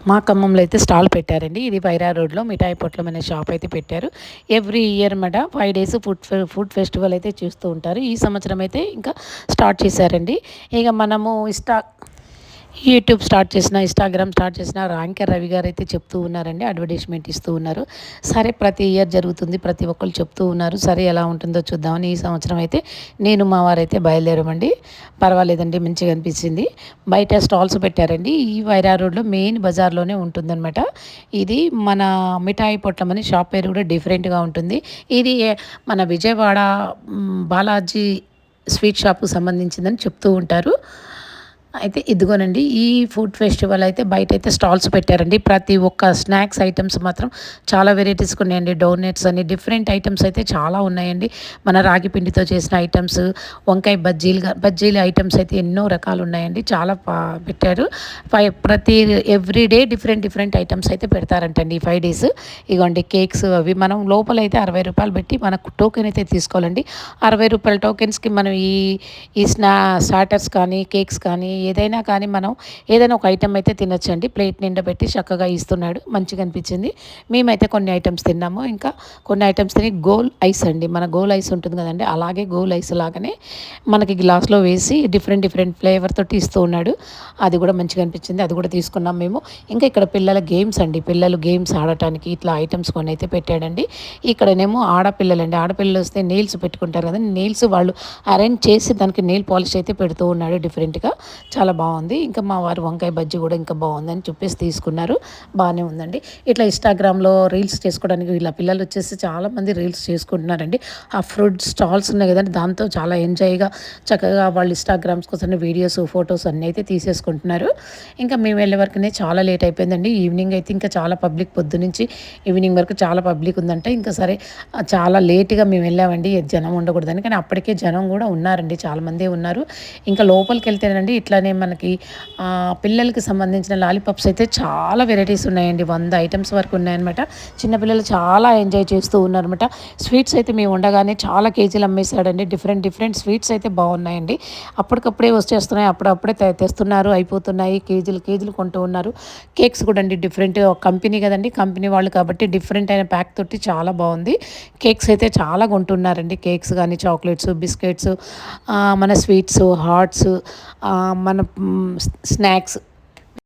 మా ఖమ్మంలో అయితే స్టాల్ పెట్టారండి. ఇది వైరా రోడ్‌లో మిఠాయి పొట్లం అనే షాప్ అయితే పెట్టారు. Every year 5 days food festival అయితే చేస్తూ ఉంటారు. ఈ సంవత్సరం అయితే ఇంకా స్టార్ట్ చేశారండి. ఇక మనము యూట్యూబ్ స్టార్ట్ చేసిన, ఇన్‌స్టాగ్రామ్ స్టార్ట్ చేసిన యాంకర్ రవి గారైతే చెప్తూ ఉన్నారండి. అడ్వర్టైజ్‌మెంట్ ఇస్తూ ఉన్నారు. సరే ప్రతి ఇయర్ జరుగుతుంది. ప్రతి ఒక్కళ్ళు చెప్తూ ఉన్నారు. సరే ఎలా ఉంటుందో చూద్దామని ఈ సంవత్సరం అయితే నేను మా వారైతే బయలుదేరామండి. పర్వాలేదండి మంచిగా అనిపించింది. బయట స్టాల్స్ పెట్టారండి. ఈ వైరా రోడ్‌లో మెయిన్ బజార్‌లోనే ఉంటుందనమాట. ఇది మన మిఠాయి పొట్లం అని షాప్ పేరు కూడా డిఫరెంట్‌గా ఉంటుంది. ఇది మన విజయవాడ బాలాజీ స్వీట్ షాప్‌కి సంబంధించిందని చెప్తూ ఉంటారు. అయితే ఇదిగోనండి ఈ ఫుడ్ ఫెస్టివల్ అయితే బయటైతే స్టాల్స్ పెట్టారండి. ప్రతి ఒక్క స్నాక్స్ ఐటెమ్స్ మాత్రం చాలా వెరైటీస్‌గా ఉన్నాయండి. డోనట్స్ అని డిఫరెంట్ ఐటెమ్స్ అయితే చాలా ఉన్నాయండి. మన రాగి పిండితో చేసిన ఐటెమ్స్, వంకాయ బజ్జీలు ఐటెమ్స్ అయితే ఎన్నో రకాలు ఉన్నాయండి. చాలా పెట్టారు. ప్రతి ఎవ్రీ డే డిఫరెంట్ ఐటెమ్స్ అయితే పెడతారంటండి ఈ 5 డేస్. ఇగోండి కేక్స్ అవి మనం లోపలైతే రూ. 60 పెట్టి మనకు టోకెన్ అయితే తీసుకోవాలండి. రూ. 60 టోకెన్స్‌కి మనం ఈ ఈ స్టార్టర్స్ కానీ, కేక్స్ కానీ ఏదైనా కానీ మనం ఏదైనా ఒక ఐటెం అయితే తినొచ్చండి. ప్లేట్ నిండా పెట్టి చక్కగా ఇస్తున్నాడు. మంచిగా అనిపించింది. మేమైతే కొన్ని ఐటమ్స్ తిన్నాము. ఇంకా కొన్ని ఐటమ్స్ తిని గోల్ ఐస్ అండి. మన గోల్ ఐస్ ఉంటుంది కదండీ! అలాగే గోల్ ఐస్ లాగానే మనకి గ్లాస్‌లో వేసి డిఫరెంట్ ఫ్లేవర్ తోటి ఇస్తూ ఉన్నాడు. అది కూడా మంచిగా అనిపించింది. అది కూడా తీసుకున్నాం మేము. ఇంకా ఇక్కడ పిల్లల గేమ్స్ అండి. పిల్లలు గేమ్స్ ఆడటానికి ఇట్లా ఐటమ్స్ కొన్ని అయితే పెట్టాడండి. ఇక్కడనేమో ఆడపిల్లలండి. ఆడపిల్లలు వస్తే నెయిల్స్ పెట్టుకుంటారు కదండీ! నెయిల్స్ వాళ్ళు అరేంజ్ చేసి దానికి నెయిల్ పాలిష్ అయితే పెడుతూ ఉన్నాడు డిఫరెంట్‌గా. చాలా బాగుంది. ఇంకా మా వారు వంకాయ బజ్జీ కూడా ఇంకా బాగుందని చెప్పేసి తీసుకున్నారు. బాగానే ఉందండి. ఇట్లా ఇన్‌స్టాగ్రామ్‌లో రీల్స్ చేసుకోవడానికి వీళ్ళ పిల్లలు వచ్చేసి చాలామంది రీల్స్ చేసుకుంటున్నారండి. ఆ ఫుడ్ స్టాల్స్ ఉన్నాయి కదండీ! దాంతో చాలా ఎంజాయ్‌గా చక్కగా వాళ్ళు ఇన్‌స్టాగ్రామ్స్ కోసం వీడియోస్, ఫోటోస్ అన్నీ అయితే తీసేసుకుంటున్నారు. ఇంకా మేము వెళ్ళే వరకునే చాలా లేట్ అయిపోయిందండి. ఈవినింగ్ అయితే ఇంకా చాలా పబ్లిక్ పొద్దునుంచి ఈవినింగ్ వరకు చాలా పబ్లిక్ ఉందంట. ఇంకా సరే చాలా లేట్‌గా మేము వెళ్ళామండి. జనం ఉండకూడదని. కానీ అప్పటికే జనం కూడా ఉన్నారండి. చాలామందే ఉన్నారు. ఇంకా లోపలికెళ్తేనండి ఇట్లానే మనకి పిల్లలకి సంబంధించిన లాలీపాప్స్ అయితే చాలా వెరైటీస్ ఉన్నాయండి. 100 ఐటెమ్స్ వరకు ఉన్నాయన్నమాట. చిన్నపిల్లలు చాలా ఎంజాయ్ చేస్తూ ఉన్నారన్నమాట. స్వీట్స్ అయితే మేము ఉండగానే చాలా కేజీలు అమ్మేశాడండి. డిఫరెంట్ స్వీట్స్ అయితే బాగున్నాయండి. అప్పటికప్పుడే వచ్చేస్తున్నాయి. అప్పుడప్పుడే తెస్తున్నారు, అయిపోతున్నాయి. కేజీలు కొంటూ ఉన్నారు. కేక్స్ కూడా అండి డిఫరెంట్ కంపెనీ కదండి. కంపెనీ వాళ్ళు కాబట్టి డిఫరెంట్ అయిన ప్యాక్ తోటి చాలా బాగుంది. కేక్స్ అయితే చాలా కొంటున్నారండి. కేక్స్ కానీ, చాక్లెట్స్, బిస్కెట్స్, మన స్వీట్స్, హాట్స్, మన స్నాక్స్